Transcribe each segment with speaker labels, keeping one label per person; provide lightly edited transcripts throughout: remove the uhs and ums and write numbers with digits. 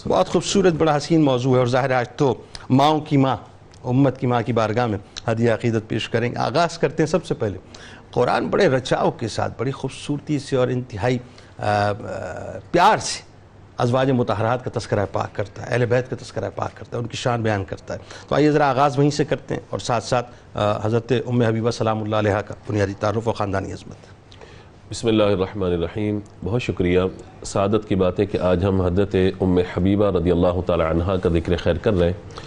Speaker 1: بہت خوبصورت بڑا حسین موضوع ہے، اور ظاہر ہے آج تو ماؤں کی ماں، امت کی ماں کی بارگاہ میں ہدیہ عقیدت پیش کریں گے۔ آغاز کرتے ہیں سب سے پہلے قرآن بڑے رچاؤ کے ساتھ، بڑی خوبصورتی سے اور انتہائی پیار سے ازواج مطہرات کا تذکرہ پاک کرتا ہے، اہل بیت کا تذکرہ پاک کرتا ہے، ان کی شان بیان کرتا ہے۔ تو آئیے ذرا آغاز وہیں سے کرتے ہیں، اور ساتھ ساتھ حضرت ام حبیبہ سلام اللہ علیہا کا بنیادی تعارف و خاندانی عظمت۔
Speaker 2: بسم اللہ الرحمن الرحیم۔ بہت شکریہ، سعادت کی بات ہے کہ آج ہم حضرت ام حبیبہ رضی اللہ تعالی عنہا کا ذکر خیر کر رہے ہیں۔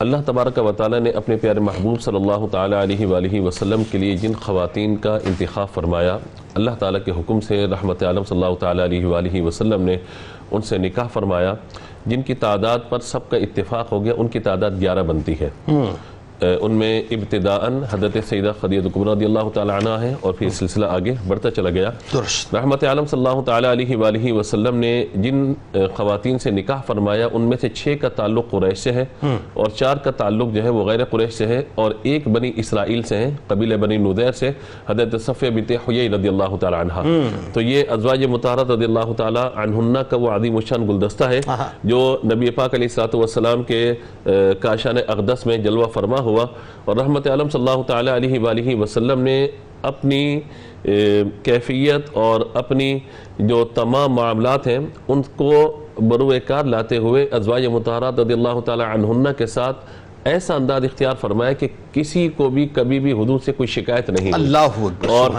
Speaker 2: اللہ تبارک و تعالیٰ نے اپنے پیارے محبوب صلی اللہ تعالی علیہ وآلہ وسلم کے لیے جن خواتین کا انتخاب فرمایا، اللہ تعالیٰ کے حکم سے رحمت عالم صلی اللہ تعالی علیہ وآلہ وسلم نے ان سے نکاح فرمایا، جن کی تعداد پر سب کا اتفاق ہو گیا، ان کی تعداد 11 بنتی ہے۔ ان میں ابتداءً حضرت سیدہ خدیجہ کبریٰ رضی اللہ تعالی عنہ ہے، اور پھر سلسلہ آگے بڑھتا چلا گیا۔ رحمت عالم صلی اللہ تعالی علیہ وآلہ وسلم نے جن خواتین سے نکاح فرمایا، ان میں سے 6 کا تعلق قریش سے ہے، اور 4 کا تعلق جو ہے وہ غیر قریش سے ہے، اور 1 بنی اسرائیل سے ہے، قبیلہ بنی نذیر سے، حضرت صفیہ بنت حیی رضی اللہ تعالی عنہ۔ تو یہ ازواج مطہرات رضی اللہ تعالی عنہن کا وہ عظیم الشان گلدستہ ہے جو نبی پاک علیہ الصلوۃ والسلام کے کاشان اقدس میں جلوہ فرما ہوا، اور رحمت عالم صلی اللہ تعالی علیہ وآلہ وسلم نے اپنی کیفیت اور اپنی جو تمام معاملات ہیں ان کو بروئے کار لاتے ہوئے ازواج مطہرات رضی اللہ تعالی عنہن کے ساتھ ایسا انداز اختیار فرمایا کہ کسی کو بھی کبھی بھی حضور سے کوئی شکایت نہیں ہوئی،
Speaker 1: اللہ اکبر،
Speaker 2: اور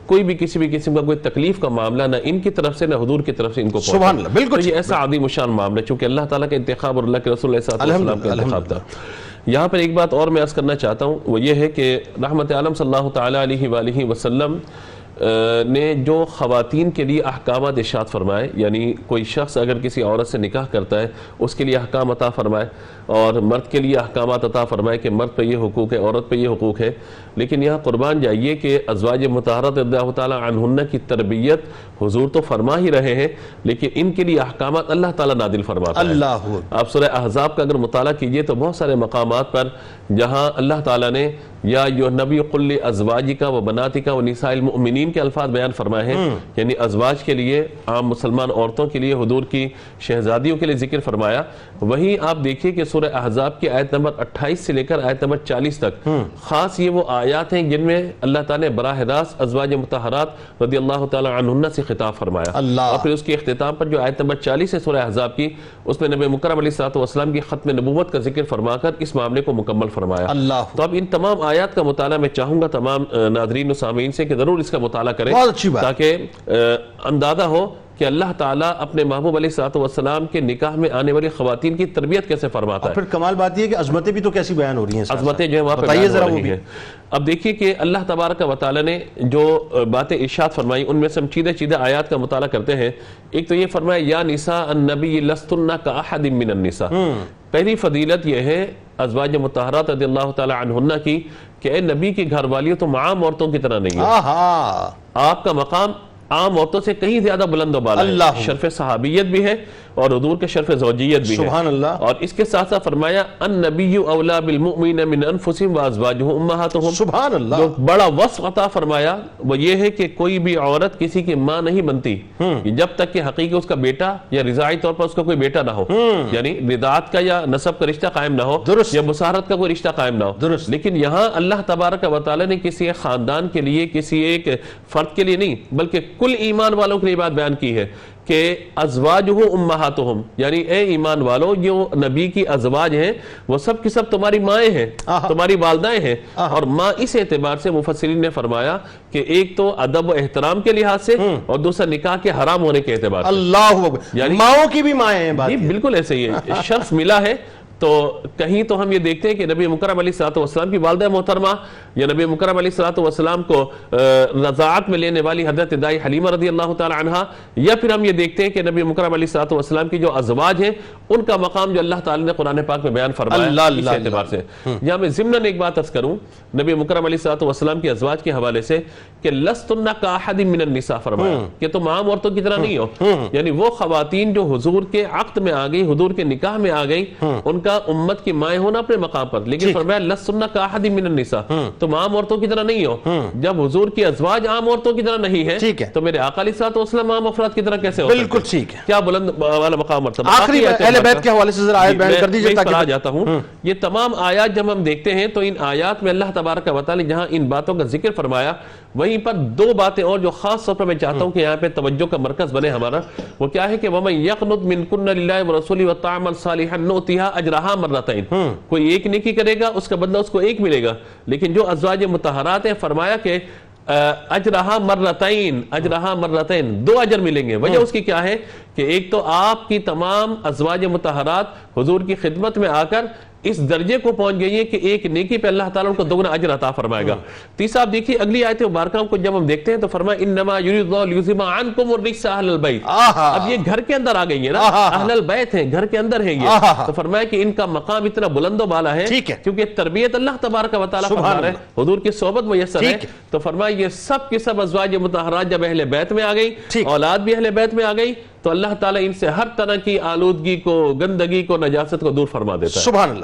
Speaker 2: کوئی بھی کسی بھی قسم کا کوئی تکلیف کا معاملہ نہ ان کی طرف سے نہ حضور کی طرف سے ان کو پہنچا۔
Speaker 1: سبحان اللہ، بالکل
Speaker 2: تو یہ ایسا عظیم الشان معاملہ ہے، چونکہ اللہ تعالیٰ کا انتخاب اور اللہ کے رسول علیہ السلام کا انتخاب تھا۔ یہاں پر ایک بات اور میں عرض کرنا چاہتا ہوں، وہ یہ ہے کہ رحمت عالم صلی اللہ تعالی علیہ وآلہ وسلم نے جو خواتین کے لیے احکامات ارشاد فرمائے، یعنی کوئی شخص اگر کسی عورت سے نکاح کرتا ہے اس کے لیے احکام عطا فرمائے، اور مرد کے لیے احکامات عطا فرمائے کہ مرد پہ یہ حقوق ہے، عورت پہ یہ حقوق ہے، لیکن یہاں قربان جائیے کہ ازواج مطہرات رضی اللہ تعالی عنہن کی تربیت حضور تو فرما ہی رہے ہیں، لیکن ان کے لیے احکامات اللہ تعالیٰ نازل فرماتا ہے۔
Speaker 1: اللہ
Speaker 2: آپ سورہ احزاب کا اگر مطالعہ کیجئے تو بہت سارے مقامات پر جہاں اللہ تعالیٰ نے یا ایھا النبی قل لازواجک و بناتک و نساء المؤمنین کے الفاظ بیان فرمائے ہیں، یعنی ازواج کے لیے، عام مسلمان عورتوں کے لیے، حضور کی شہزادیوں کے لیے ذکر فرمایا، وہیں آپ دیکھیے کہ سورہ احزاب کی آیت نمبر 28 سے لے کر آیت نمبر 40 تک خاص یہ وہ آیات ہیں جن میں اللہ تعالیٰ نے براہ راست ازواج مطہرات رضی اللہ تعالی عنہن سے خطاب فرمایا، اور پھر اس کے اختتام پر جو آیت نمبر 40 ہے سورہ احزاب کی، اس میں نبی مکرم علیہ الصلوۃ والسلام کی ختم نبوت کا ذکر فرما کر اس معاملے کو مکمل فرمایا۔ تو اب ان تمام آیات کا مطالعہ میں چاہوں گا تمام ناظرین و سامعین سے کہ ضرور اس کا مطالعہ کریں، تاکہ اندازہ ہو کہ اللہ تعالیٰ اپنے محبوب علیہ الصلوۃ والسلام کے نکاح میں آنے والی خواتین کی تربیت کیسے فرماتا ہے۔
Speaker 1: پھر کمال بات یہ ہے کہ عظمتیں بھی تو کیسی بیان ہو رہی ہیں،
Speaker 2: عظمتیں جو ہیں وہاں پہ بیان ہو رہی ہیں۔ اب دیکھیے کہ اللہ تبارک و تعالیٰ نے جو باتیں ارشاد فرمائی ان میں سے ہم چیدہ آیات کا مطالعہ کرتے ہیں۔ ایک تو یہ فرمایا یا نساء النبی لستن کاحد من النساء، پہلی فضیلت یہ ہے ازواج مطہرات رضی اللہ تعالی عنہن کی کہ اے نبی کی گھر والیوں تم عام عورتوں کی طرح نہیں ہے، آپ کا مقام عام عورتوں سے کہیں زیادہ بلند و بالا ہے، شرف صحابیت بھی ہے اور حضور کے شرف زوجیت بھی ہے۔
Speaker 1: سبحان اللہ۔
Speaker 2: اور اس کے ساتھ ساتھ فرمایا النبی اولا بالمؤمنین من انفسہم وازواجہ امہاتہم،
Speaker 1: سبحان اللہ۔
Speaker 2: جو بڑا وصف عطا فرمایا وہ یہ ہے کہ کوئی بھی عورت کسی کی ماں نہیں بنتی جب تک کہ حقیقی اس کا بیٹا یا رضاعی طور پر اس کا کوئی بیٹا نہ ہو، یعنی رضاعت کا یا نسب کا رشتہ قائم نہ ہو، یا بصارت کا کوئی رشتہ قائم نہ ہو۔ لیکن یہاں اللہ تبارک و تعالی نے کسی ایک خاندان کے لیے، کسی ایک فرد کے لیے نہیں بلکہ کل ایمان والوں کے لیے بات بیان کی ہے کہ ازواجہ امہاتہم، یعنی اے ایمان والو جو نبی کی ازواج ہیں وہ سب کی سب تمہاری مائیں ہیں، تمہاری والدائیں ہیں۔ اور ماں اس اعتبار سے مفسرین نے فرمایا کہ ایک تو ادب و احترام کے لحاظ سے، اور دوسرا نکاح کے حرام ہونے کے اعتبار سے۔
Speaker 1: اللہ اکبر، یعنی ماؤں کی بھی مائیں ہیں، بات
Speaker 2: بالکل ایسے ہی ہے، شرف ملا ہے۔ تو کہیں تو ہم یہ دیکھتے ہیں کہ نبی مکرم علیہ الصلوۃ والسلام کی والدہ محترمہ یا نبی مکرم علیہ الصلوۃ والسلام کو رضاعت میں لینے والی حضرت دائی حلیمہ رضی اللہ تعالی عنہا، یا پھر ہم یہ دیکھتے ہیں کہ نبی مکرم علیہ الصلوۃ والسلام کی جو ازواج ہیں ان کا مقام جو اللہ تعالی نے قرآن پاک میں بیان فرمایا اس اعتبار سے۔ یہاں میں ضمناً ایک بات عرض کروں نبی مکرم علیہ الصلوۃ والسلام کی ازواج کے حوالے سے کہ لستن کاحد من النساء فرمایا کہ تم عام عورتوں کی طرح نہیں ہو، یعنی وہ خواتین جو حضور کے عقد میں آ گئی، حضور کے نکاح میں آ گئی، ان کا العلیٰ امت کی مائیں ہونا اپنے مقام پر، لیکن فرمایا لَسْتُنَّ كَأَحَدٍ مِّنَ النِّسَاءِ، تم عام عورتوں کی طرح نہیں ہو۔ جب حضور کی ازواج عام عورتوں کی طرح نہیں ہے تو میرے آقا علیہ الصلوۃ والسلام عام افراد کی طرح کیسے ہو سکتے ہیں؟
Speaker 1: بالکل ٹھیک ہے،
Speaker 2: کیا بلند والا مقام مرتبہ۔
Speaker 1: آخری اہل بیت کے حوالے سے ذرا آیت بیان کر دیجیے
Speaker 2: تاکہ جاتا ہوں۔ یہ تمام آیات جب ہم دیکھتے ہیں تو ان آیات میں اللہ تبارک و تعالی جہاں ان باتوں کا ذکر فرمایا، وہیں پر دو باتیں اور جو خاص طور پر میں چاہتا ہوں کہ یہاں پہ توجہ کا مرکز بنے ہمارا، وہ کیا ہے کہ وَمَن يَقْنُتْ مِنْكُنَّ لِلَّهِ وَرَسُولِهِ وَتَعْمَلْ صَالِحًا نُؤْتِهَا أَجْرَهَا مَرَّتَيْنِ۔ کوئی ایک نیکی کرے گا اس کا بدلہ اس کو ایک ملے گا، لیکن جو ازواج مطہرات ہیں فرمایا کہ اجرہا مرتین، اجرہا مرتین، دو اجر ملیں گے۔ وجہ اس کی کیا ہے کہ ایک تو آپ کی تمام ازواج مطہرات حضور کی خدمت میں آ کر اس درجے کو پہنچ گئی ہے کہ ایک نیکی پہ اللہ تعالیٰ ان کو دوگنا اجر عطا فرمائے گا۔ تیسرا آپ دیکھیے اگلی آیت مبارکہ کو جب ہم دیکھتے ہیں تو فرمایا انما یرید اللہ لیذھب عنکم الرجس اہل البیت۔ اب یہ گھر کے اندر آ گئی ہے نا، اہل البیت ہیں، گھر کے اندر ہیں یہ، تو فرمایا کہ ان کا مقام اتنا بلند و بالا ہے کیونکہ تربیت اللہ تبارک و تعالیٰ فرما رہے ہیں، حضور کی صحبت میسر ہے۔ تو فرمایا یہ سب کے سب ازواج مطہرات جب اہل بیت میں آ گئی، اولاد بھی اہل بیت میں آ گئی، تو اللہ تعالیٰ ان سے ہر طرح کی آلودگی کو، گندگی کو، نجاست کو دور فرما دیتا ہے۔
Speaker 1: سبحان اللہ۔